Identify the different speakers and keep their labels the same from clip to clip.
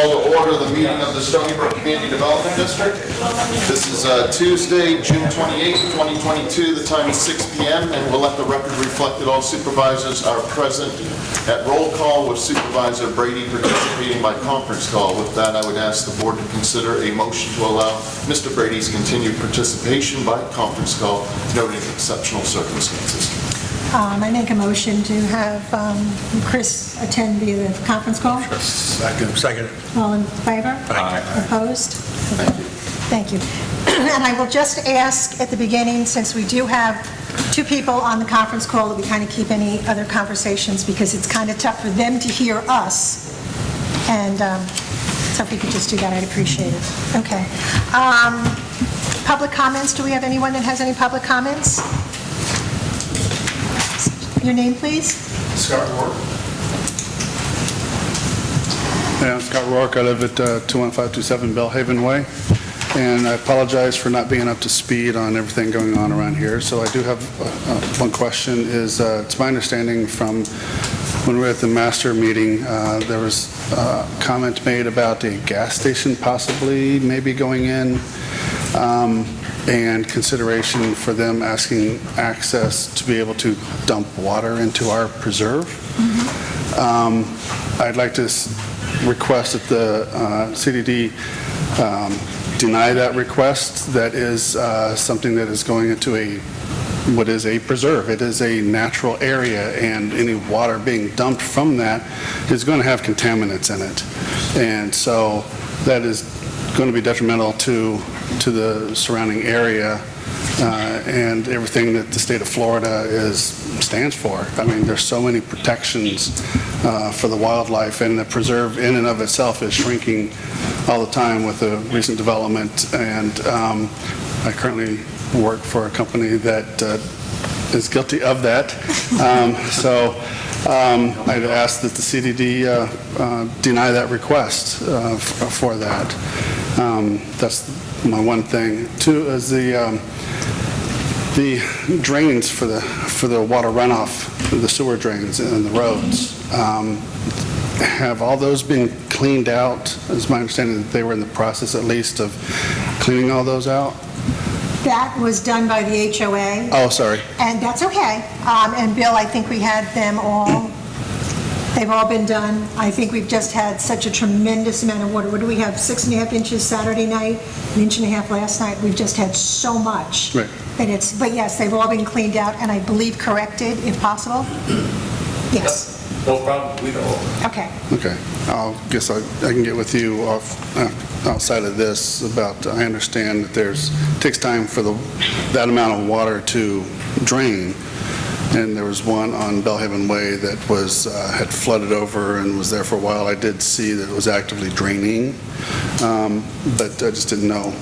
Speaker 1: Call to order the meeting of the Stony Brook Community Development District. This is Tuesday, June 28, 2022. The time is 6 p.m. and we'll let the record reflect that all supervisors are present at roll call, with Supervisor Brady participating by conference call. With that, I would ask the board to consider a motion to allow Mr. Brady's continued participation by conference call, noting exceptional circumstances.
Speaker 2: I make a motion to have Chris attend via the conference call.
Speaker 3: Second.
Speaker 2: All in favor?
Speaker 3: Aye.
Speaker 2: Opposed?
Speaker 1: Thank you.
Speaker 2: Thank you. And I will just ask at the beginning, since we do have two people on the conference call, that we kind of keep any other conversations, because it's kind of tough for them to hear us. And so if we could just do that, I'd appreciate it. Okay. Public comments. Do we have anyone that has any public comments? Your name, please?
Speaker 4: Scott Rourke.
Speaker 5: Yeah, I'm Scott Rourke. I live at 21527 Bellhaven Way, and I apologize for not being up to speed on everything going on around here. So I do have one question. It's my understanding from when we were at the master meeting, there was a comment made about a gas station possibly maybe going in, and consideration for them asking access to be able to dump water into our preserve. I'd like to request that the CDD deny that request. That is something that is going into what is a preserve. It is a natural area, and any water being dumped from that is going to have contaminants in it. And so that is going to be detrimental to the surrounding area and everything that the state of Florida stands for. I mean, there's so many protections for the wildlife, and the preserve in and of itself is shrinking all the time with the recent development. And I currently work for a company that is guilty of that. So I'd ask that the CDD deny that request for that. That's my one thing. Two is the drains for the water runoff, the sewer drains and the roads. Have all those been cleaned out? Is my understanding that they were in the process at least of cleaning all those out?
Speaker 2: That was done by the HOA.
Speaker 5: Oh, sorry.
Speaker 2: And that's okay. And Bill, I think we had them all. They've all been done. I think we've just had such a tremendous amount of water. What do we have? 6.5 inches Saturday night, 1.5 inches last night. We've just had so much.
Speaker 5: Right.
Speaker 2: But yes, they've all been cleaned out and I believe corrected if possible. Yes.
Speaker 4: No problem, we know.
Speaker 2: Okay.
Speaker 5: Okay. I guess I can get with you outside of this about, I understand that it takes time for that amount of water to drain. And there was one on Bellhaven Way that had flooded over and was there for a while. I did see that it was actively draining, but I just didn't know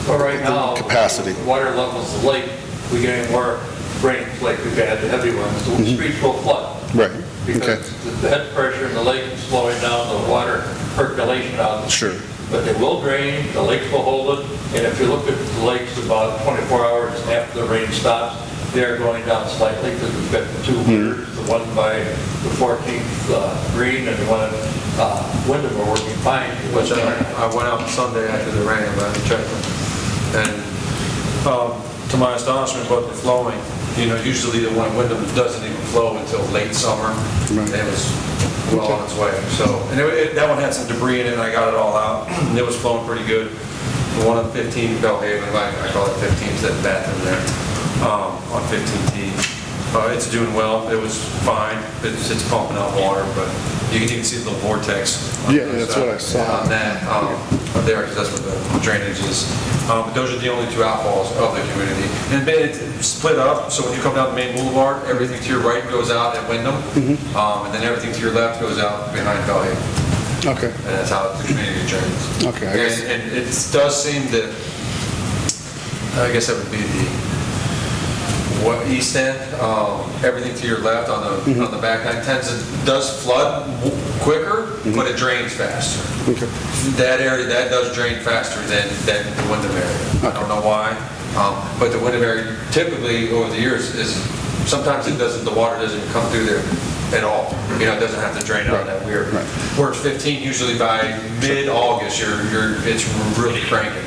Speaker 4: Well, right now,
Speaker 5: capacity.
Speaker 4: Water levels of the lake, we get more rains like we've had, the heavy ones, so the streets will flood.
Speaker 5: Right.
Speaker 4: Because
Speaker 5: Okay.
Speaker 4: the head pressure in the lake is slowing down the water percolation out of the
Speaker 5: Sure.
Speaker 4: street. But they will drain, the lakes will hold it, and if you look at the lakes about 24 hours after the rain stops, they're going down slightly, because we've got the two weirs, the one by the 14th Green and the one at Wyndham are working fine.
Speaker 6: Which I went out Sunday after the rain, but I checked them. And to my astonishment, but they're flowing. Usually the one at Wyndham doesn't even flow until late summer.
Speaker 5: Right.
Speaker 6: It was well on its way. So, and that one had some debris in it, and I got it all out. And it was flowing pretty good. The one on 15 Bellhaven, I call it 15, it's that bathroom there, on 15T. It's doing well. It was fine. It's pumping out water, but you can even see the little vortex.
Speaker 5: Yeah, that's what I saw.
Speaker 6: On that, there, because that's what the drainage is. But those are the only two outfalls of the community. And it's split up, so when you come down the main boulevard, everything to your right goes out at Wyndham, and then everything to your left goes out behind Bellhaven.
Speaker 5: Okay.
Speaker 6: And that's how the community drains.
Speaker 5: Okay. I guess.
Speaker 6: And it does seem that, I guess that would be east end, everything to your left on the back end does flood quicker, but it drains faster.
Speaker 5: Okay.
Speaker 6: That area, that does drain faster than the Wyndham area. I don't know why, but the Wyndham area typically over the years is sometimes the water doesn't come through there at all. You know, it doesn't have to drain out that weird. Where it's 15, usually by mid-August, it's really cranking.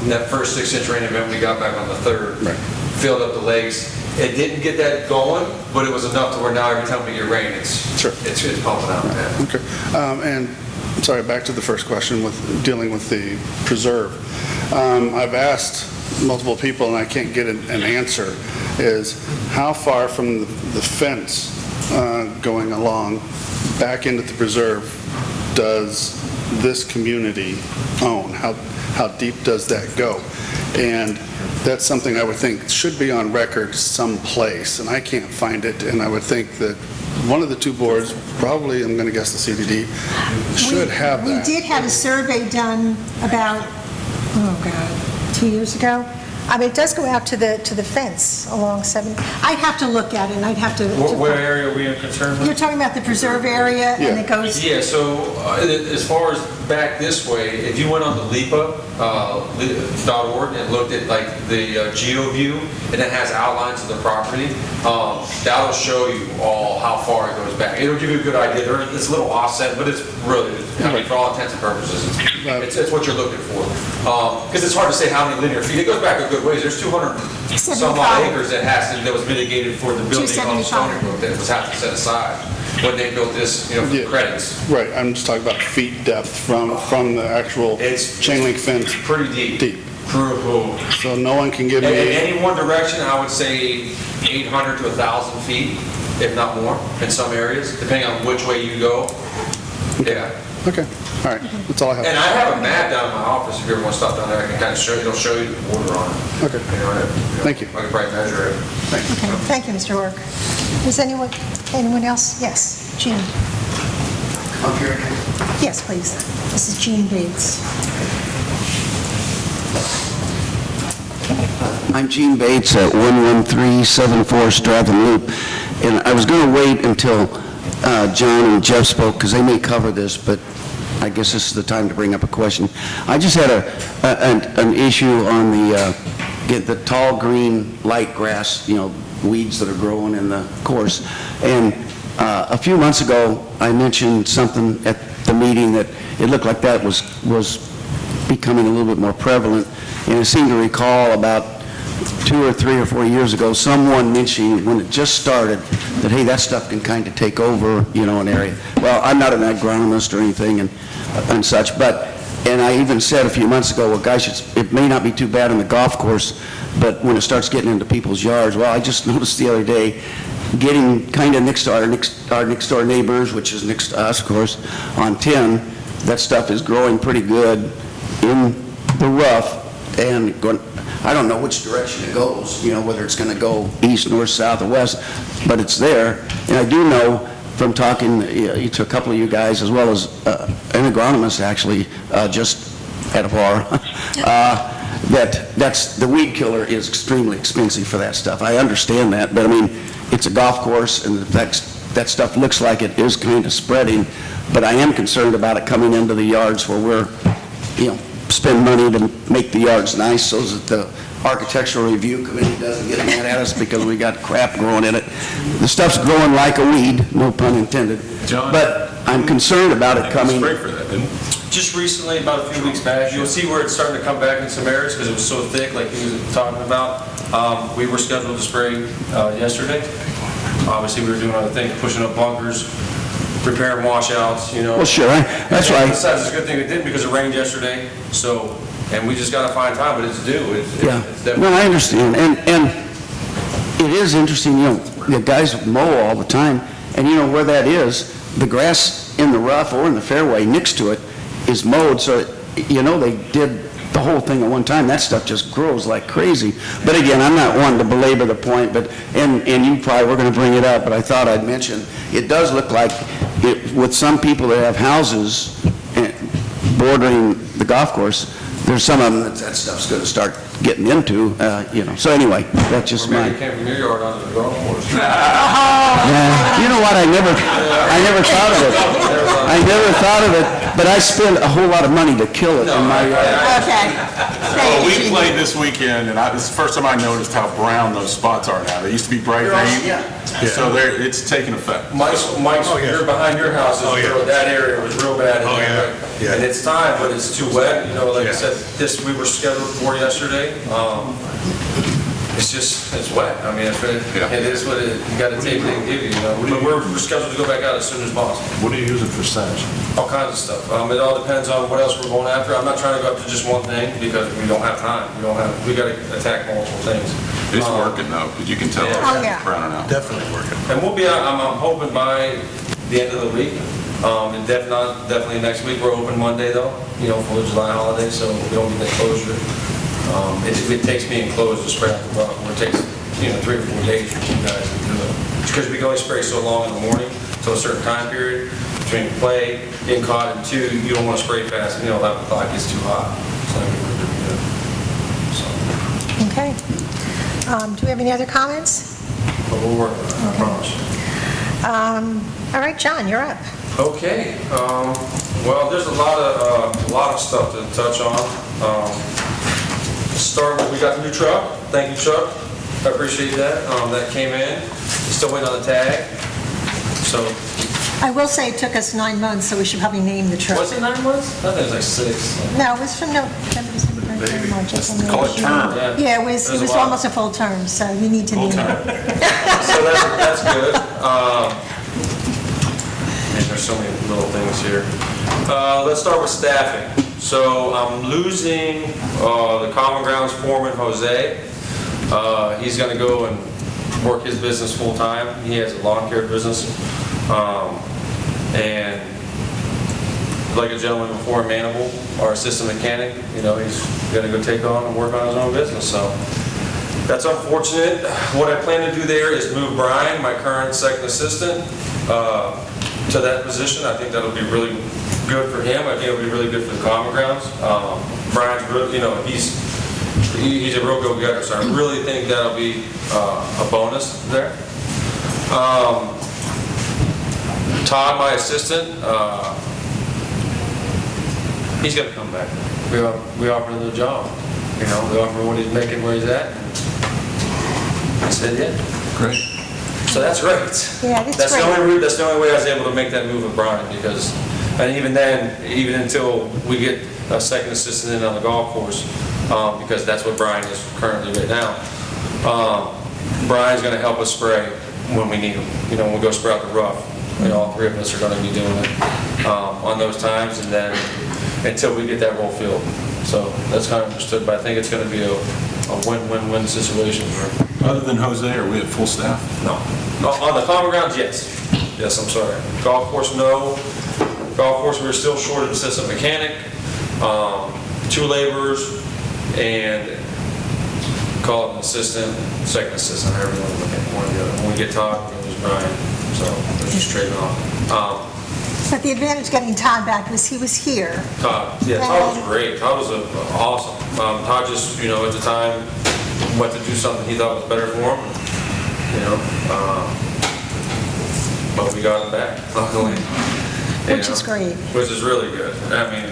Speaker 6: That first 6-inch rain event we got back on the 3rd, filled up the lakes. It didn't get that going, but it was enough to where now every time we get rain, it's pumping out. Yeah.
Speaker 5: Okay. And, sorry, back to the first question with dealing with the preserve. I've asked multiple people, and I can't get an answer, is how far from the fence going along back into the preserve does this community own? How deep does that go? And that's something I would think should be on record someplace, and I can't find it, and I would think that one of the two boards, probably, I'm going to guess the CDD, should have that.
Speaker 2: We did have a survey done about, 2 years ago. I mean, it does go out to the fence along 7. I'd have to look at it, and I'd have to...
Speaker 6: What area are we concerned with?
Speaker 2: You're talking about the preserve area, and it goes...
Speaker 6: Yeah, so as far as back this way, if you went on the LIPA, .org, and looked at like the geo view, and it has outlines of the property, that'll show you all how far it goes back. It'll give you a good idea. It's a little offset, but it's really, I mean, for all intents and purposes, it's what you're looking for. Because it's hard to say how many linear feet. It goes back a good ways. There's 200 some odd acres that was mitigated for the building on Stony Brook that was have to set aside when they built this, for credits.
Speaker 5: Right, I'm just talking about feet depth from the actual chain link fence.
Speaker 6: Pretty deep.
Speaker 5: Deep.
Speaker 6: So
Speaker 5: no one can give me...
Speaker 6: In any one direction, I would say 800 to 1,000 feet, if not more, in some areas, depending on which way you go. Yeah.
Speaker 5: Okay, all right, that's all I have.
Speaker 6: And I have a map down in my office, if you ever want to stop down there, I can kind of show you, it'll show you the border on it.
Speaker 5: Okay. Thank you.
Speaker 6: I can probably measure it.
Speaker 2: Okay, thank you, Mr. Ork. Does anyone else? Yes, Jean.
Speaker 3: Up here again.
Speaker 2: Yes, please. This is Jean Bates.
Speaker 3: I'm Gene Bates at 11374 Stratham Loop, and I was going to wait until John and Jeff spoke, because they may cover this, but I guess this is the time to bring up a question. I just had an issue on the tall green light grass, weeds that are growing in the course. And a few months ago, I mentioned something at the meeting that it looked like that was becoming a little bit more prevalent. And I seem to recall about 2 or 3 or 4 years ago, someone mentioning when it just started that, hey, that stuff can kind of take over, an area. Well, I'm not an agronomist or anything and such, and I even said a few months ago, well, guys, it may not be too bad on the golf course, but when it starts getting into people's yards, well, I just noticed the other day, getting kind of next to our next door neighbors, which is next to us, of course, on 10, that stuff is growing pretty good in the rough and going, I don't know which direction it goes, whether it's going to go east, north, south, or west, but it's there. And I do know from talking to a couple of you guys, as well as an agronomist actually, just at a bar, that's the weed killer is extremely expensive for that stuff. I understand that, but I mean, it's a golf course, and that stuff looks like it is kind of spreading, but I am concerned about it coming into the yards where we're, spend money to make the yards nice so that the architectural review committee doesn't get mad at us because we got crap growing in it. The stuff's growing like a weed, no pun intended.
Speaker 7: John,
Speaker 3: but I'm concerned about it coming.
Speaker 7: Spray for that, didn't
Speaker 6: Just recently, about a few weeks back, you'll see where it's starting to come back in some areas because it was so thick, like he was talking about. We were scheduled to spray yesterday. Obviously, we were doing other things, pushing up bunkers, repairing washouts,
Speaker 3: Well, sure, that's right.
Speaker 6: Besides, it's a good thing it didn't because it rained yesterday. So, and we just got to find time, but it's due. It's definitely.
Speaker 3: No, I understand, and it is interesting. The guys mow all the time, and where that is, the grass in the rough or in the fairway next to it is mowed, so they did the whole thing at one time. That stuff just grows like crazy. But again, I'm not wanting to belabor the point, but and you probably were going to bring it up, but I thought I'd mention it does look like with some people that have houses bordering the golf course, there's some of them that stuff's going to start getting into, So anyway, that's just
Speaker 6: Maybe it came from your yard onto the golf course.
Speaker 3: You know what? I never thought of it. I never thought of it, but I spent a whole lot of money to kill it in my yard.
Speaker 2: Okay.
Speaker 7: Well,
Speaker 2: Thank
Speaker 7: we
Speaker 2: you, Gene.
Speaker 7: played this weekend, and this is the first time I noticed how brown those spots are now. They used to be bright green, so it's taking effect.
Speaker 6: Mike's, you're behind your house, that area was real bad. And it's time, but it's too wet, you know, like I said, we were scheduled for yesterday. It's just, it's wet. I mean, it is what you gotta take what they give you, you know. But we're scheduled to go back out as soon as possible.
Speaker 7: What are you using for sedge?
Speaker 6: All kinds of stuff. It all depends on what else we're going after. I'm not trying to go after just one thing because we don't have time. We gotta attack multiple things.
Speaker 7: It's working though, because you can tell it's
Speaker 2: Oh, yeah.
Speaker 7: browning out.
Speaker 8: Definitely working.
Speaker 6: And we'll be out, I'm hoping by the end of the week. And definitely next week. We're open Monday though, you know, for the July holiday, so we don't get that closure. It takes me enclosed to spray out the rock, where it takes, you know, 3 or 4 days for you guys to do it. Because we can only spray so long in the morning, till a certain time period, between play, getting caught, and 2, you don't want to spray fast, you know, 11 o'clock gets too hot. So I think we're good.
Speaker 2: Okay. Do we have any other comments?
Speaker 6: But we'll work on it, I promise.
Speaker 2: All right, John, you're up.
Speaker 6: Okay, well, there's a lot of stuff to touch on. Start with, we got the new truck. Thank you, Chuck. I appreciate that. That came in. Still waiting on the tag. So,
Speaker 2: I will say it took us 9 months, so we should probably name the truck.
Speaker 6: was it 9 months? I think it was like 6.
Speaker 2: No, it was from November, December, January, March, April, May,
Speaker 7: Call it
Speaker 2: June.
Speaker 7: term.
Speaker 2: Yeah, it was
Speaker 6: a while.
Speaker 2: almost a full term, so you need to name it.
Speaker 6: So that's good. And there's so many little things here. Let's start with staffing. So I'm losing the Common Grounds foreman, Jose. He's going to go and work his business full-time. He has a lawn care business. And like a gentleman before, Manable, our assistant mechanic, you know, he's going to go take on and work on his own business. So that's unfortunate. What I plan to do there is move Brian, my current second assistant, to that position. I think that'll be really good for him. I think it'll be really good for the Common Grounds. Brian's really, you know, he's a real go-getter, so I really think that'll be a bonus there. Todd, my assistant, he's going to come back. We offered him the job. You know, we offered him what he's making, where he's at. I said, yeah.
Speaker 7: Great.
Speaker 6: So that's great.
Speaker 2: Yeah, that's
Speaker 6: That's
Speaker 2: great.
Speaker 6: the only way I was able to make that move with Brian, because, and even then, even until we get a second assistant in on the golf course, because that's what Brian is currently right now. Brian's going to help us spray when we need him. You know, when we go spray out the rough, you know, all 3 of us are going to be doing it on those times, and then until we get that role filled. So that's kind of understood, but I think it's going to be a win-win-win situation for him.
Speaker 7: Other than Jose, are we at full staff?
Speaker 6: No. On the Common Grounds, yes. Yes, I'm sorry. Golf course, no. Golf course, we're still short of assistant mechanic, 2 laborers, and call it an assistant, second assistant, however you want to look at it, one or the other. When we get Todd, we'll lose Brian, so they're just trading off.
Speaker 2: But the advantage of getting Todd back was he was here.
Speaker 6: Todd was great. Todd was awesome. Todd just, you know, at the time, went to do something he thought was better for him, you know. But we got him back, luckily.
Speaker 2: Which is great.
Speaker 6: Which is really good. I mean,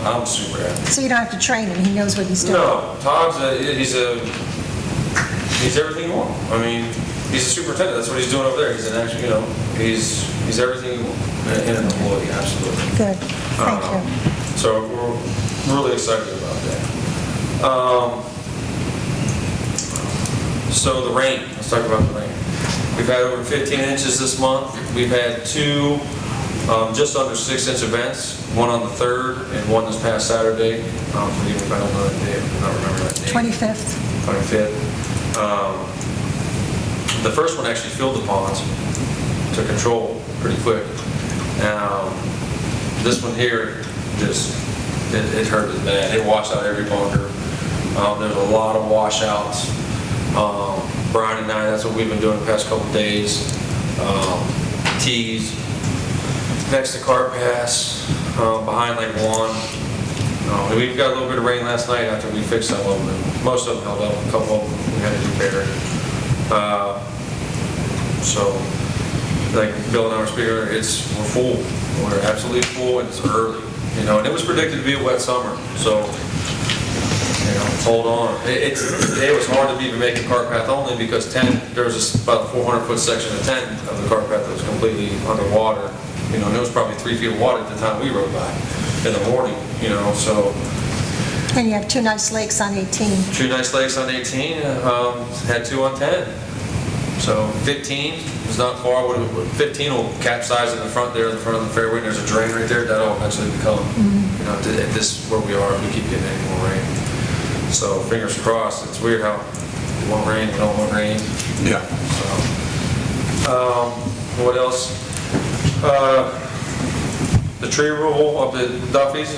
Speaker 6: I'm super happy.
Speaker 2: So you don't have to train him, he knows what he's doing.
Speaker 6: No, Todd's he's everything you want. I mean, he's a superintendent. That's what he's doing over there. He's an actual, you know, he's everything in an employee, absolutely.
Speaker 2: Good, thank you.
Speaker 6: So we're really excited about that. So the rain, let's talk about the rain. We've had over 15 inches this month. We've had 2 just under 6-inch events, one on the 3rd and one this past Saturday. Forgive me if I don't know that day, I don't remember that date.
Speaker 2: 25th.
Speaker 6: 25th. The first one actually filled the ponds to control pretty quick. This one here, just, it hurt as bad. It washed out every bunker. There's a lot of washouts. Brian and I, that's what we've been doing the past couple days. Tees, next to Cart Pass, behind Lake 1. We've got a little bit of rain last night after we fixed some of them. And most of them held up, a couple of them we had to repair. So, like Bill and I were speaking, we're full. We're absolutely full and it's early, and it was predicted to be a wet summer, so, hold on. Today was hard to even make a cart path only because there was about a 400-foot section of 10 of the cart path that was completely underwater. And there was probably 3 feet of water at the time we rode by in the morning, so.
Speaker 2: And you have 2 nice lakes on 18.
Speaker 6: 2 nice lakes on 18, had 2 on 10. So 15 is not far. 15 will capsize in the front there, in the front of the fairway. There's a drain right there. That'll eventually become, at this where we are, if we keep getting any more rain. So fingers crossed. It's weird how you want rain, you don't want rain.
Speaker 7: Yeah.
Speaker 6: So, what else? The tree removal of the Duffys,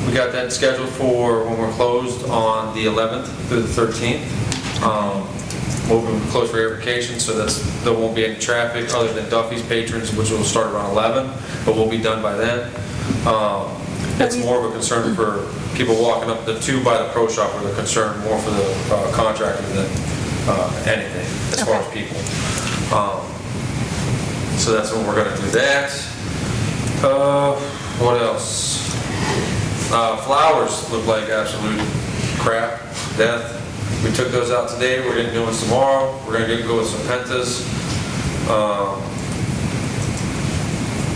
Speaker 6: we got that scheduled for when we're closed on the 11th through the 13th. We'll be closed for air vacation, so there won't be any traffic other than Duffy's patrons, which will start around 11, but we'll be done by then. It's more of a concern for people walking up the 2 by the pro shop, where they're concerned more for the contractor than anything, as far as people. So that's when we're going to do that. What else? Flowers look like absolute crap, death. We took those out today. We're going to do new ones tomorrow. We're going to go with some pentas.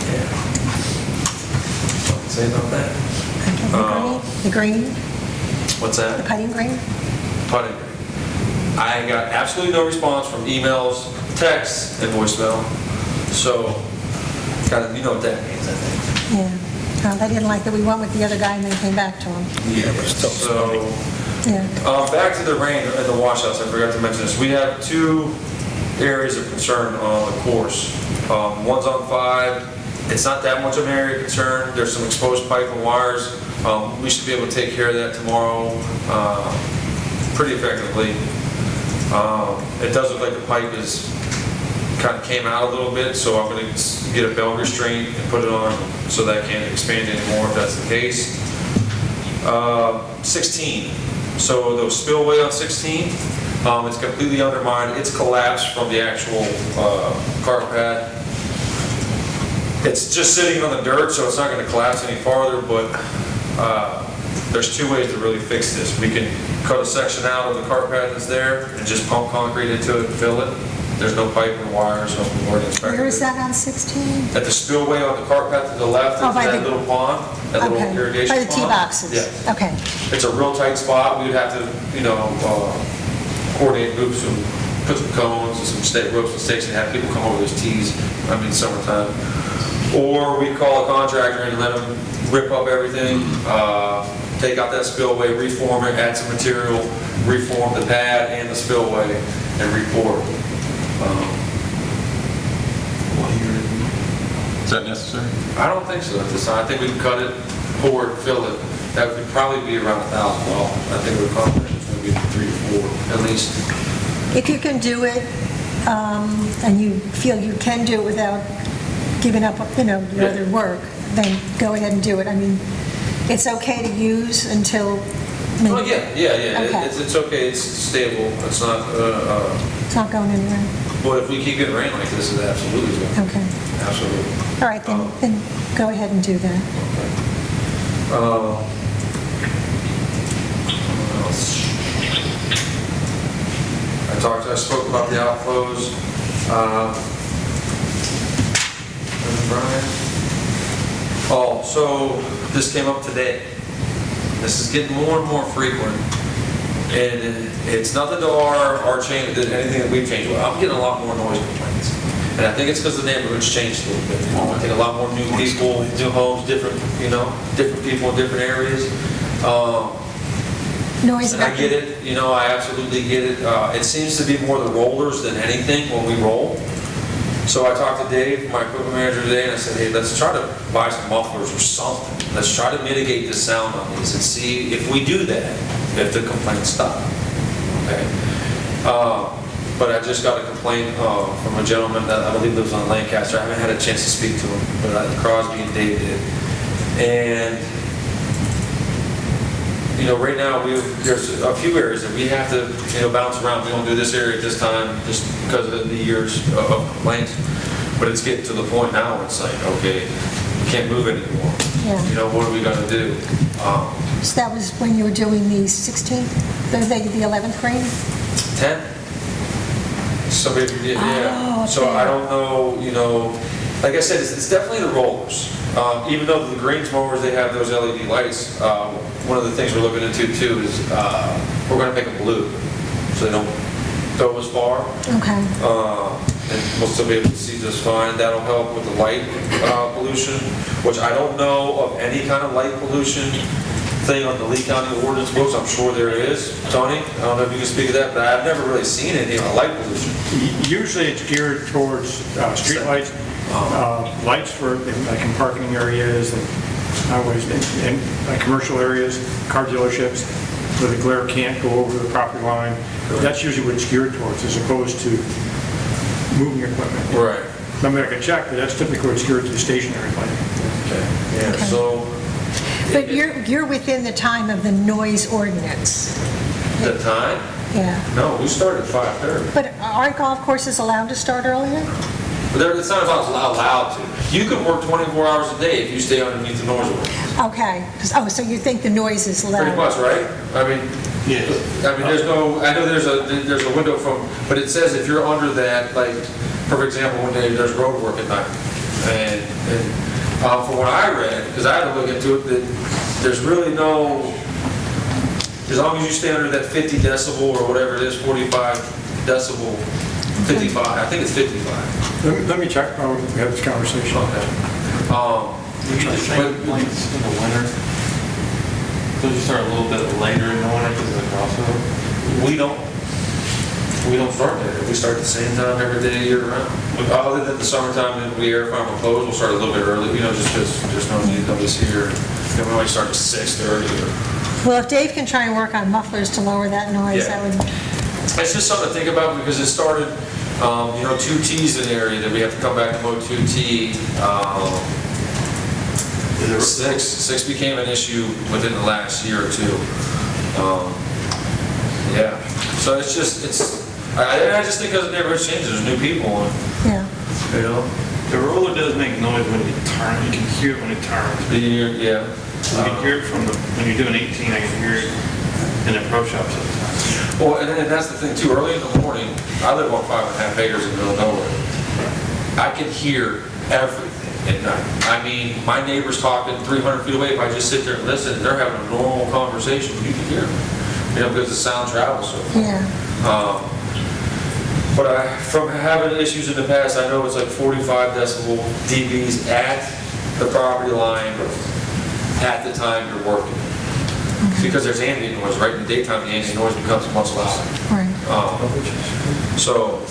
Speaker 6: Yeah. Something to say about that?
Speaker 2: The green?
Speaker 6: What's that?
Speaker 2: The putting green?
Speaker 6: Putting green. I got absolutely no response from emails, texts, and voicemail. So, you know what that means, I think.
Speaker 2: Yeah. They didn't like that we went with the other guy and then came back to him.
Speaker 6: Yeah, but still. So,
Speaker 2: Yeah.
Speaker 6: back to the rain and the washouts, I forgot to mention this. We have 2 areas of concern on the course. One's on 5. It's not that much of an area of concern. There's some exposed pipe and wires. We should be able to take care of that tomorrow pretty effectively. It does look like the pipe is kind of came out a little bit, so I'm going to get a belt restraint and put it on so that can't expand anymore if that's the case. 16. So the spillway on 16, it's completely undermined. It's collapsed from the actual cart path. It's just sitting on the dirt, so it's not going to collapse any farther, but there's 2 ways to really fix this. We can cut a section out of the cart path that's there and just pump concrete into it and fill it. There's no pipe or wires, so we've already inspected
Speaker 2: Where is
Speaker 6: it.
Speaker 2: that on 16?
Speaker 6: At the spillway on the cart path to the left,
Speaker 2: Oh,
Speaker 6: is
Speaker 2: by
Speaker 6: that
Speaker 2: the-
Speaker 6: little pond, that little
Speaker 2: Okay.
Speaker 6: irrigation
Speaker 2: By
Speaker 6: pond.
Speaker 2: the tee boxes?
Speaker 6: Yes.
Speaker 2: Okay.
Speaker 6: It's a real tight spot. We would have to, coordinate groups and put some cones and some ropes and stakes and have people come over those tees. Summertime. Or we call a contractor and let them rip up everything, take out that spillway, reform it, add some material, reform the pad and the spillway, and re-pour it.
Speaker 7: Is that necessary?
Speaker 6: I don't think so at this time. I think we can cut it, pour it, fill it. That would probably be around $1,000. I think we're confident it's going to be 3 to 4 at least.
Speaker 2: If you can do it, and you feel you can do it without giving up, your other work, then go ahead and do it. It's okay to use until maybe...
Speaker 6: Oh, yeah.
Speaker 2: Okay.
Speaker 6: It's okay. It's stable. It's not...
Speaker 2: It's not going anywhere.
Speaker 6: But if we keep getting rain like this, it absolutely is.
Speaker 2: Okay.
Speaker 6: Absolutely.
Speaker 2: All right, then go ahead and do that.
Speaker 6: What else? I spoke about the outflows. Brian? Oh, so this came up today. This is getting more and more frequent. And it's nothing to our change, anything that we've changed. I'm getting a lot more noise complaints. And I think it's because the neighborhood's changed a little bit. I think a lot more new people, new homes, different people in different areas.
Speaker 2: Noise
Speaker 6: And I
Speaker 2: about
Speaker 6: get it, I absolutely get it. It seems to be more the rollers than anything when we roll. So I talked to Dave, my equipment manager today, and I said, hey, let's try to buy some mufflers or something. Let's try to mitigate the sound on these and see if we do that, if the complaints stop. Okay. But I just got a complaint from a gentleman that I believe lives on Lancaster. I haven't had a chance to speak to him, but Crosby and Dave did. And right now there's a few areas that we have to bounce around. We don't do this area at this time just because of the years of complaints. But it's getting to the point now where it's like, okay, can't move anymore.
Speaker 2: Yeah.
Speaker 6: You know, what are we gonna do?
Speaker 2: So that was when you were doing the 16th, the 11th green?
Speaker 6: 10? Somebody, yeah.
Speaker 2: Oh,
Speaker 6: So I
Speaker 2: okay.
Speaker 6: don't know, you know, like I said, it's definitely the rollers. Even though the greens mowers, they have those LED lights, one of the things we're looking into too is we're gonna make them blue, so they don't go as far.
Speaker 2: Okay.
Speaker 6: And we'll still be able to see just fine. That'll help with the light pollution, which I don't know of any kind of light pollution thing on the Lee County ordinance books. I'm sure there is. Tony, I don't know if you can speak to that, but I've never really seen any light pollution.
Speaker 8: Usually it's geared towards street lights, lights for, like in parking areas and highways, and like commercial areas, car dealerships, where the glare can't go over the property line. That's usually what it's geared towards, as opposed to moving equipment.
Speaker 6: Right.
Speaker 8: I mean, I can check, but that's typically what it's geared to, the stationary light.
Speaker 6: Okay. Yeah.
Speaker 2: Okay.
Speaker 6: So
Speaker 2: But you're within the time of the noise ordinance?
Speaker 6: the time?
Speaker 2: Yeah.
Speaker 6: No, we started at 5:30.
Speaker 2: But aren't golf courses allowed to start earlier?
Speaker 6: But it's not allowed to. You can work 24 hours a day if you stay underneath the noise ordinance.
Speaker 2: Okay. So you think the noise is loud?
Speaker 6: Pretty much, right? I mean, there's no, I know there's a window from, but it says if you're under that, like, for example, when there's road work at night. And from what I read, because I had to look into it, that there's really no, as long as you stay under that 50 decibel or whatever it is, 45 decibel, 55, I think it's 55.
Speaker 8: Let me check while we have this conversation.
Speaker 9: We get the same lights in the winter. Those you start a little bit later in the winter because of the crossover.
Speaker 6: We don't start there. We start at the same time every day year round. Other than the summertime, when we air farm and close, we'll start a little bit early, you know, just because there's no need of this here. Then we might start at 6:30 or.
Speaker 2: Well, if Dave can try and work on mufflers to lower that noise, that would...
Speaker 6: It's just something to think about because it started, you know, 2T's an area that we have to come back to mode 2T. Six became an issue within the last year or two. Yeah, so it's just, I just think as the neighborhood changes, there's new people and,
Speaker 2: Yeah.
Speaker 6: you know.
Speaker 9: The roller does make noise when you turn. You can hear it when it turns.
Speaker 6: Yeah.
Speaker 9: You can hear it from when you're doing 18, I can hear it in the pro shop sometimes.
Speaker 6: Well, and then that's the thing too, early in the morning, I live on 5.5 acres in the middle of nowhere. I can hear everything at night. I mean, my neighbor's talking 300 feet away, if I just sit there and listen, they're having a normal conversation, you can hear them. You know, because the sound travels so far.
Speaker 2: Yeah.
Speaker 6: But from having issues in the past, I know it's like 45 decibel dBs at the property line at the time you're working. Because there's ambient noise, right? In the daytime, the ambient noise becomes much louder.
Speaker 2: Right.
Speaker 6: So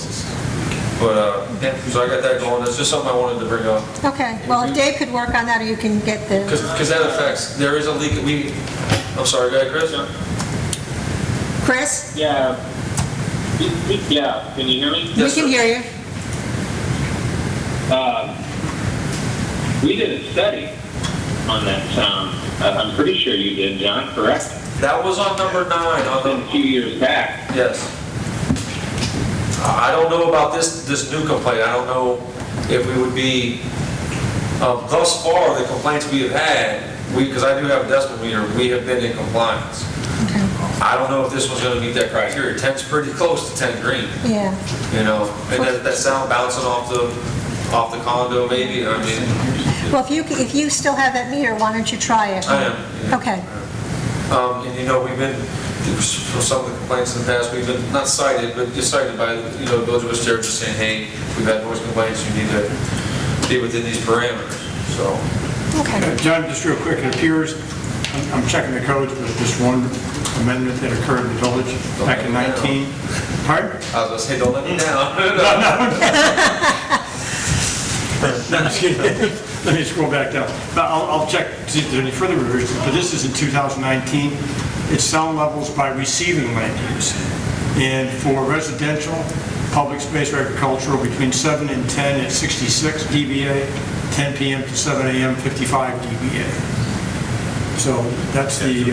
Speaker 6: I got that going. That's just something I wanted to bring up.
Speaker 2: Okay. Well, if Dave could work on that, or you can get the...
Speaker 6: Because that affects, there is a leak, I'm sorry, go ahead, Chris?
Speaker 2: Chris?
Speaker 10: Yeah. Yeah, can you hear me?
Speaker 2: We can hear you.
Speaker 10: We did a study on that sound. I'm pretty sure you did, John, correct?
Speaker 6: That was on number 9.
Speaker 10: A few years back.
Speaker 6: Yes. I don't know about this new complaint. I don't know if we would be, thus far, the complaints we have had, because I do have a decibel meter, we have been in compliance.
Speaker 2: Okay.
Speaker 6: I don't know if this one's going to meet that criteria. 10's pretty close to 10 green,
Speaker 2: Yeah.
Speaker 6: you know, and that sound bouncing off the condo maybe, I mean.
Speaker 2: Well, if you still have that meter, why don't you try it?
Speaker 6: I am. Yeah.
Speaker 2: Okay.
Speaker 6: And you know, we've been, for some of the complaints in the past, we've been, not cited, but just cited by, you know, those of us there just saying, hey, we've had noise complaints, you need to be within these parameters, so.
Speaker 2: Okay.
Speaker 8: John, just real quick, it appears, I'm checking the codes, but this one amendment that occurred in the village back in 19. Pardon?
Speaker 6: I was gonna say, don't let me down.
Speaker 8: No, I'm just kidding. Let me scroll back down. I'll check to see if there's any further revisions, but this is in 2019. It's sound levels by receiving land use. And for residential, public space or agricultural, between 7 and 10 at 66 dBA, 10 p.m. to 7 a.m., 55 dBA. So that's the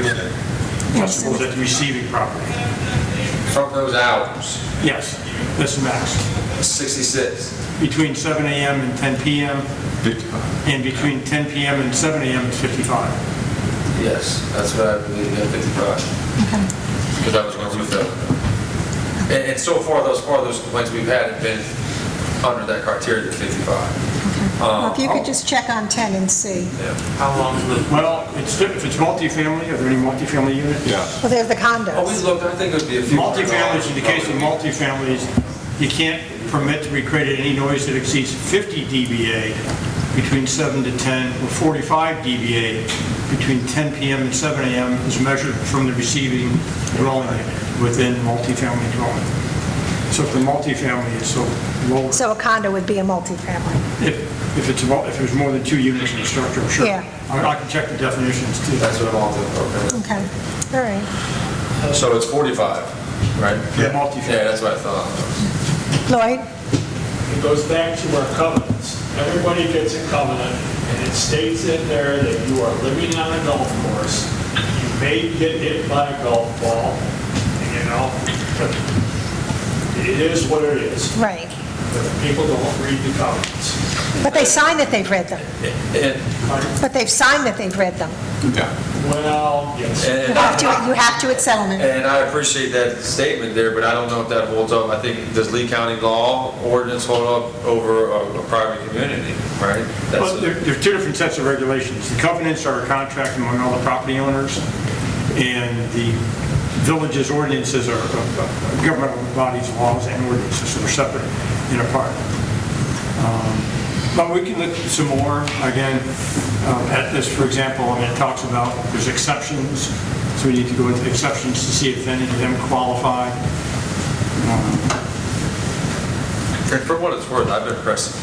Speaker 8: decibels at the receiving property.
Speaker 6: From those hours,
Speaker 8: Yes, that's the max.
Speaker 6: 66.
Speaker 8: Between 7 a.m. and 10 p.m.,
Speaker 7: 55.
Speaker 8: And between 10 PM and 7 AM, it's 55.
Speaker 6: Yes, that's what I believe, yeah, 55. Because I was going through that. And so far, those complaints we've had have been under that criteria of 55.
Speaker 2: Well, if you could just check on 10 and see.
Speaker 6: Yeah.
Speaker 9: How long is the,
Speaker 8: Well, if it's multifamily, are there any multifamily units?
Speaker 7: Yeah.
Speaker 2: Well, there's the
Speaker 6: Oh, we
Speaker 2: condos.
Speaker 6: looked, I think it would be a few.
Speaker 8: Multifamilies, in the case of multifamilies, you can't permit to be created any noise that exceeds 50 dBA between 7 to 10, or 45 dBA between 10 PM and 7 AM is measured from the receiving dwelling unit within multifamily dwelling. So if the multifamily is so low,
Speaker 2: So a condo would be a multifamily.
Speaker 8: if there's more than 2 units in the structure, I'm sure.
Speaker 2: Yeah.
Speaker 8: I can check the definitions too.
Speaker 6: That's what I'm all doing,
Speaker 2: Okay, all right.
Speaker 6: okay. So it's 45, right?
Speaker 8: For multifamily.
Speaker 6: Yeah, that's what I thought.
Speaker 2: Lloyd?
Speaker 11: It goes back to our covenants. Everybody gets a covenant, and it states in there that you are living on a golf course. You may get hit by a golf ball, you know, but it is what it is.
Speaker 2: Right.
Speaker 11: But people don't read the covenants.
Speaker 2: But they sign that they've read them.
Speaker 6: And,
Speaker 2: But they've signed that they've read them.
Speaker 7: Yeah.
Speaker 11: Well, yes.
Speaker 2: You have to at settlement.
Speaker 6: and I appreciate that statement there, but I don't know if that holds up. I think, does Lee County law ordinance hold up over a private community, right?
Speaker 8: Well, there's 2 different sets of regulations. The covenants are a contract among all the property owners, and the village's ordinances are governmental bodies' laws and ordinances, so they're separate and apart. But we can look at some more, again, at this, for example, I mean, it talks about, there's exceptions, so we need to go into exceptions to see if any of them qualify.
Speaker 6: And for what it's worth, I've been pressing,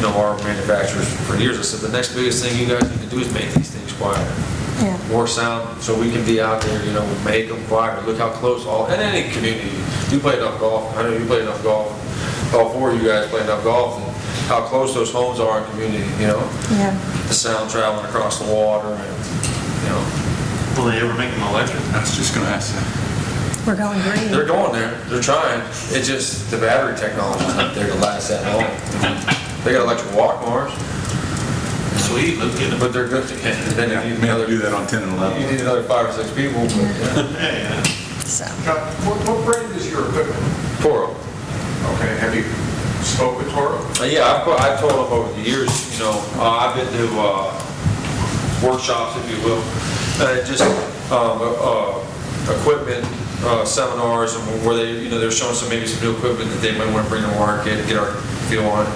Speaker 6: our manufacturers for years. I said, the next biggest thing you guys need to do is make these things quieter.
Speaker 2: Yeah.
Speaker 6: More sound, so we can be out there, make them quieter. Look how close in any community, you play enough golf, I know you play enough golf, all 4 of you guys play enough golf, and how close those homes are in community,
Speaker 2: Yeah.
Speaker 6: the sound traveling across the water, and,
Speaker 9: will they ever make them electric?
Speaker 7: I was just going to ask that.
Speaker 2: We're going green.
Speaker 6: they're going there, they're trying. It's just the battery technology's not there to last that long. They got electric walk mowers,
Speaker 9: Sweet, let's get them.
Speaker 6: but they're good. Then you need
Speaker 7: May have to
Speaker 6: another,
Speaker 7: do that on 10 and
Speaker 6: you
Speaker 7: 11.
Speaker 6: need another 5 or 6 people, but,
Speaker 9: Yeah.
Speaker 2: So,
Speaker 12: What brand is your equipment?
Speaker 6: Toro.
Speaker 12: Okay, have you spoke with Toro?
Speaker 6: Yeah, I've told them over the years, I've been to workshops, if you will, just equipment seminars, and where they're showing maybe some new equipment that they might want to bring to market, get our feel on it.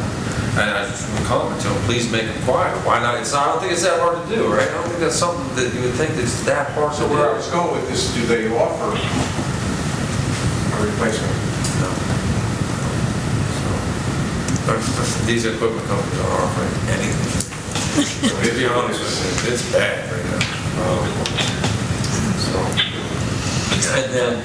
Speaker 6: And I just would comment to them, please make them quiet. Why not? I don't think it's that hard to do, right? I don't think that's something that you would think that's that hard to
Speaker 12: So
Speaker 6: do.
Speaker 12: where I was going with this, do they offer a replacement?
Speaker 6: No. These equipment companies are offering anything. So to be honest with you, it's bad right now. And then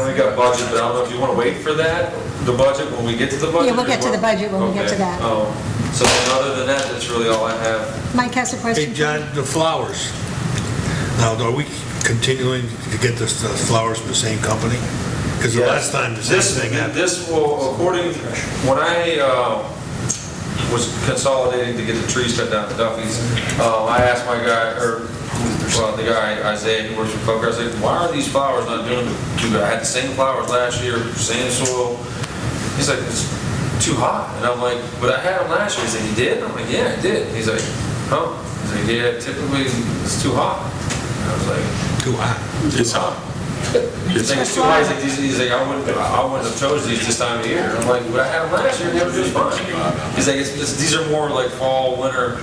Speaker 6: we got budget, but I don't know if you want to wait for that, the budget, when we get to the budget?
Speaker 2: Yeah, we'll get to the budget when we get to
Speaker 6: Okay.
Speaker 2: that.
Speaker 6: So then other than that, that's really all I have.
Speaker 2: Mike has a question.
Speaker 13: Hey, John, the flowers. Now, are we continuing to get the flowers from the same company? Because the last time the same thing happened.
Speaker 6: This will, according, when I was consolidating to get the trees cut down at Duffy's, I asked my guy, the guy, Isaiah, who works for Coker, I said, why are these flowers not doing too good? I had the same flowers last year, same soil. He's like, it's too hot. And I'm like, but I had them last year. He's like, you did? I'm like, yeah, I did. He's like, huh? He's like, yeah, typically it's too hot. And I was like,
Speaker 13: Too hot.
Speaker 6: it's hot. He's like, it's too hot. He's like, I wouldn't have chosen these this time of year. And I'm like, but I had them last year and they were just fine. He's like, these are more like fall, winter,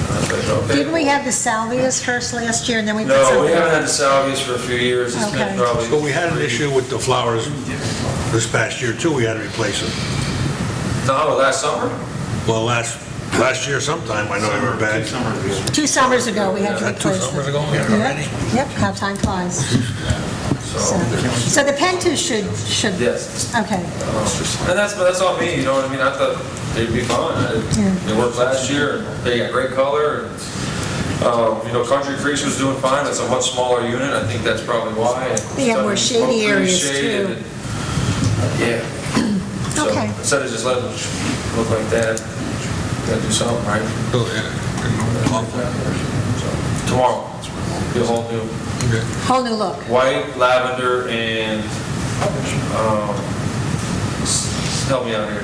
Speaker 6: I was like, okay.
Speaker 2: Didn't we have the salvias first last year, and then we put
Speaker 6: No,
Speaker 2: something?
Speaker 6: we haven't had the salvias for a few years. It's been
Speaker 2: Okay.
Speaker 6: probably.
Speaker 13: But we had an issue with the flowers this past year, too. We had to replace them.
Speaker 6: No, last summer?
Speaker 13: Well, last year sometime, I know they were bad.
Speaker 2: 2 summers ago, we had to
Speaker 13: Two
Speaker 2: replace
Speaker 13: summers
Speaker 2: them.
Speaker 13: ago, yeah, already?
Speaker 2: Yep, how time flies. So the Pentas should,
Speaker 6: Yes.
Speaker 2: okay.
Speaker 6: And that's on me, you know what I mean? I thought they'd be fine. They worked last year, and they got great color, and, Country Creeks was doing fine. It's a much smaller unit. I think that's probably why.
Speaker 2: They have more shady
Speaker 6: Pretty
Speaker 2: areas,
Speaker 6: shaded,
Speaker 2: too.
Speaker 6: and- Yeah. So
Speaker 2: Okay.
Speaker 6: instead of just letting it look like that, gotta do something, right?
Speaker 13: Oh, yeah.
Speaker 6: So, tomorrow, be a whole new
Speaker 2: Whole new look.
Speaker 6: white, lavender, and, help me out here,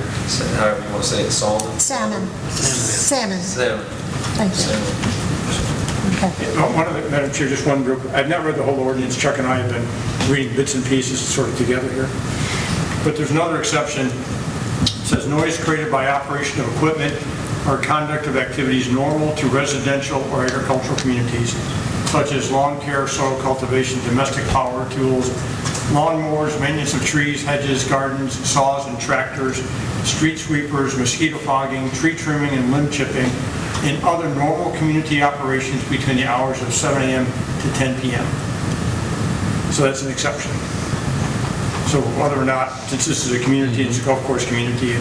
Speaker 6: however you want to say it, salmon?
Speaker 2: Salmon. Salmon.
Speaker 6: Salmon.
Speaker 2: Thank you.
Speaker 6: Salmon.
Speaker 2: Okay.
Speaker 8: One of the, Madam Chair, just one group, I've not read the whole ordinance, Chuck and I have been reading bits and pieces sort of together here. But there's another exception. It says noise created by operation of equipment or conduct of activities normal to residential or agricultural communities, such as lawn care, soil cultivation, domestic power tools, lawn mowers, maintenance of trees, hedges, gardens, saws and tractors, street sweepers, mosquito fogging, tree trimming and limb chipping, and other normal community operations between the hours of 7 a.m. to 10 p.m. So that's an exception. So whether or not, since this is a community, it's a golf course community,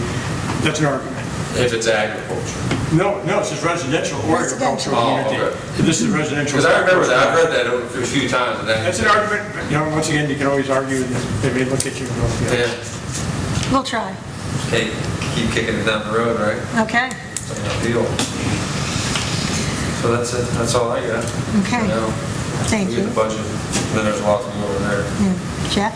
Speaker 8: that's an argument.
Speaker 6: If it's agriculture.
Speaker 8: No, it says residential or
Speaker 2: Residential.
Speaker 8: agricultural community.
Speaker 6: okay.
Speaker 8: This is residential.
Speaker 6: Because I remember that, I've read that a few times. And
Speaker 8: That's an argument, but, once again, you can always argue, and they may look at you and go, yeah.
Speaker 6: Yeah,
Speaker 2: We'll try.
Speaker 6: hey, keep kicking it down the road, right?
Speaker 2: Okay.
Speaker 6: It's a deal. So that's it, that's all I got.
Speaker 2: Okay.
Speaker 6: You know,
Speaker 2: Thank
Speaker 6: we get
Speaker 2: you.
Speaker 6: the budget, then there's a lot to do over there.
Speaker 2: Yeah. Jeff?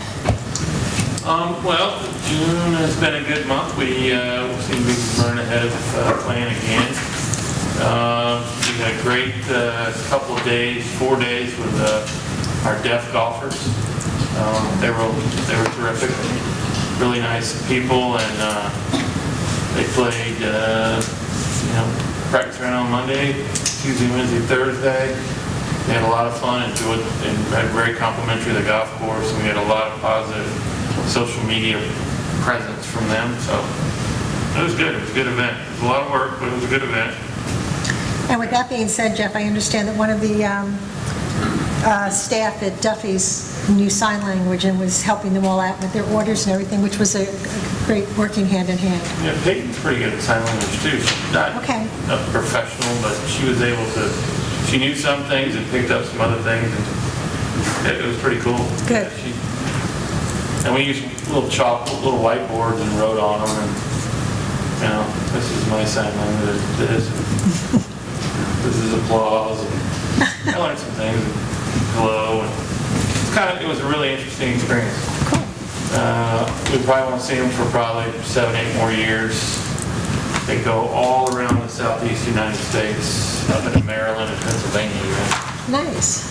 Speaker 9: Well, June has been a good month. We seem to be running ahead of plan again. We had a great couple of days, 4 days with our deaf golfers. They were terrific, really nice people, and they played, practice ran on Monday, Tuesday, Wednesday, Thursday. They had a lot of fun, enjoyed, and had very complimentary of the golf course, and we had a lot of positive social media presence from them, so it was good. It was a good event. It was a lot of work, but it was a good event.
Speaker 2: And with that being said, Jeff, I understand that one of the staff at Duffy's knew sign language and was helping them all out with their orders and everything, which was a great working hand in hand.
Speaker 9: Yeah, Peyton's pretty good at sign language too. She's not
Speaker 2: Okay.
Speaker 9: a professional, but she was able to, she knew some things and picked up some other things, and it was pretty cool.
Speaker 2: Good.
Speaker 9: Yeah, and we used little chalk, little whiteboards and wrote on them, and, this is my sign language, this is applause, and I learned some things, and hello, and it was a really interesting experience. We probably won't see them for probably 7, 8 more years. They go all around the southeast United States, up into Maryland and Pennsylvania even.
Speaker 2: Nice.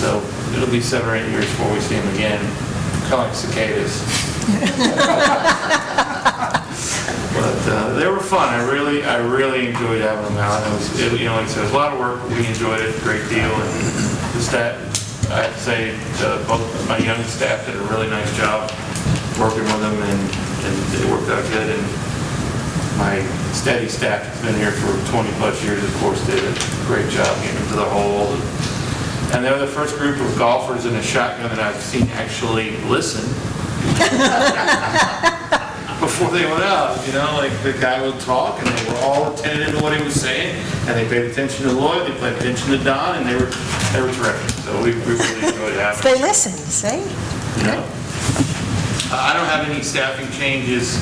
Speaker 9: So it'll be 7 or 8 years before we see them again, kind of like cicadas. But they were fun. I really enjoyed having them out. It was, like I said, it was a lot of work, but we enjoyed it a great deal. And the staff, I have to say, both my young staff did a really nice job working with them, and it worked out good. And my steady staff that's been here for 20 plus years, of course, did a great job getting them to the hole. And they're the first group of golfers in a shotgun that I've seen actually listen before they went out. Like the guy would talk, and they were all attentive to what he was saying, and they paid attention to Lloyd, they paid attention to Don, and they were terrific. So we really enjoyed having them.
Speaker 2: They listen, see?
Speaker 9: I don't have any staffing changes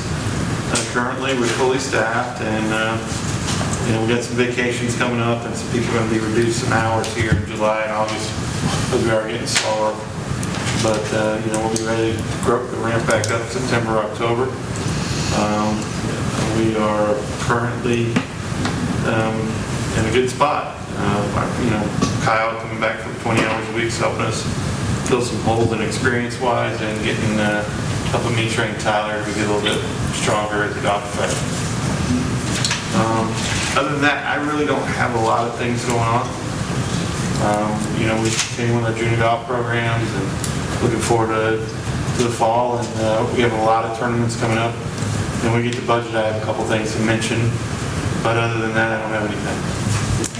Speaker 9: currently. We're fully staffed, and we got some vacations coming up, and some people are going to be reduced some hours here in July and August because we are getting slower. But we'll be ready to ramp back up September, October. We are currently in a good spot. Kyle coming back from 20 hours a week is helping us fill some holes in experience-wise, and helping me train Tyler to get a little bit stronger as a golf professional. Other than that, I really don't have a lot of things going on. We continue with our junior golf programs, and looking forward to the fall, and we have a lot of tournaments coming up. When we get to budget, I have a couple things to mention, but other than that, I don't have anything.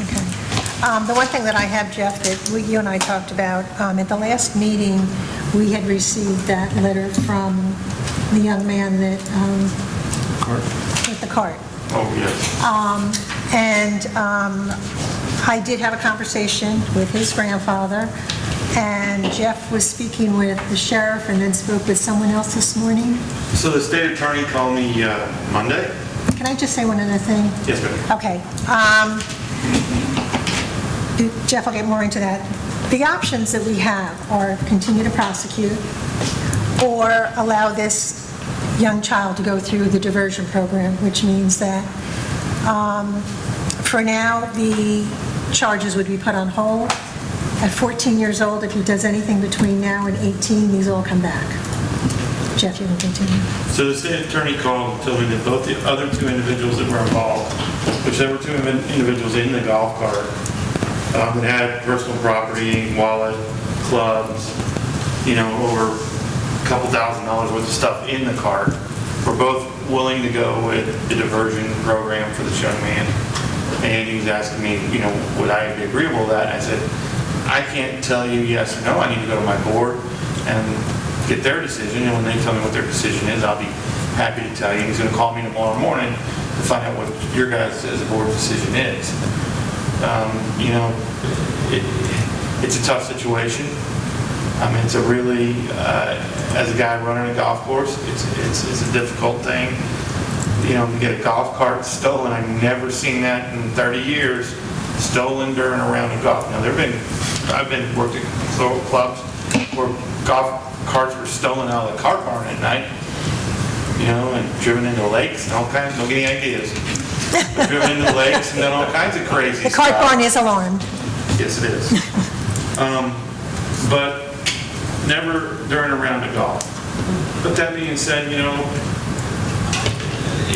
Speaker 2: Okay. The one thing that I have, Jeff, that you and I talked about, at the last meeting, we had received that letter from the young man that, with the cart.
Speaker 9: Oh, yes.
Speaker 2: I did have a conversation with his grandfather, and Jeff was speaking with the sheriff and then spoke with someone else this morning.
Speaker 9: So the state attorney called me Monday.
Speaker 2: Can I just say one other thing?
Speaker 9: Yes, ma'am.
Speaker 2: Okay. Jeff, I'll get more into that. The options that we have are continue to prosecute or allow this young child to go through the diversion program, which means that for now, the charges would be put on hold. At 14 years old, if he does anything between now and 18, these all come back. Jeff, you can continue.
Speaker 9: So the state attorney called and told me that both the other two individuals that were involved, which there were two individuals in the golf cart, that had personal property, wallet, clubs, over a couple $1,000s worth of stuff in the cart, were both willing to go with the diversion program for this young man. And he was asking me, would I be agreeable to that? And I said, I can't tell you yes or no. I need to go to my board and get their decision. And when they tell me what their decision is, I'll be happy to tell you. He's going to call me tomorrow morning to find out what your guys' as a board decision is. It's a tough situation. I mean, it's a really, as a guy running a golf course, it's a difficult thing. To get a golf cart stolen, I've never seen that in 30 years, stolen during a round of golf. Now, I've been worked at clubs where golf carts were stolen out of the cart barn at night, and driven into lakes and all kinds, don't get any ideas. But driven into lakes and then all kinds of crazy stuff.
Speaker 2: The cart barn is alarmed.
Speaker 9: Yes, it is. But never during a round of golf. But that being said,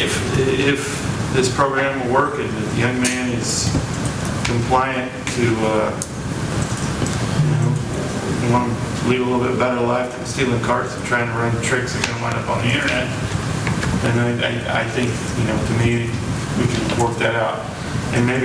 Speaker 9: if this program will work and the young man is compliant to, want to lead a little bit better life than stealing carts and trying to run tricks that are going to wind up on the internet, and I think, to me, we can work that out. And maybe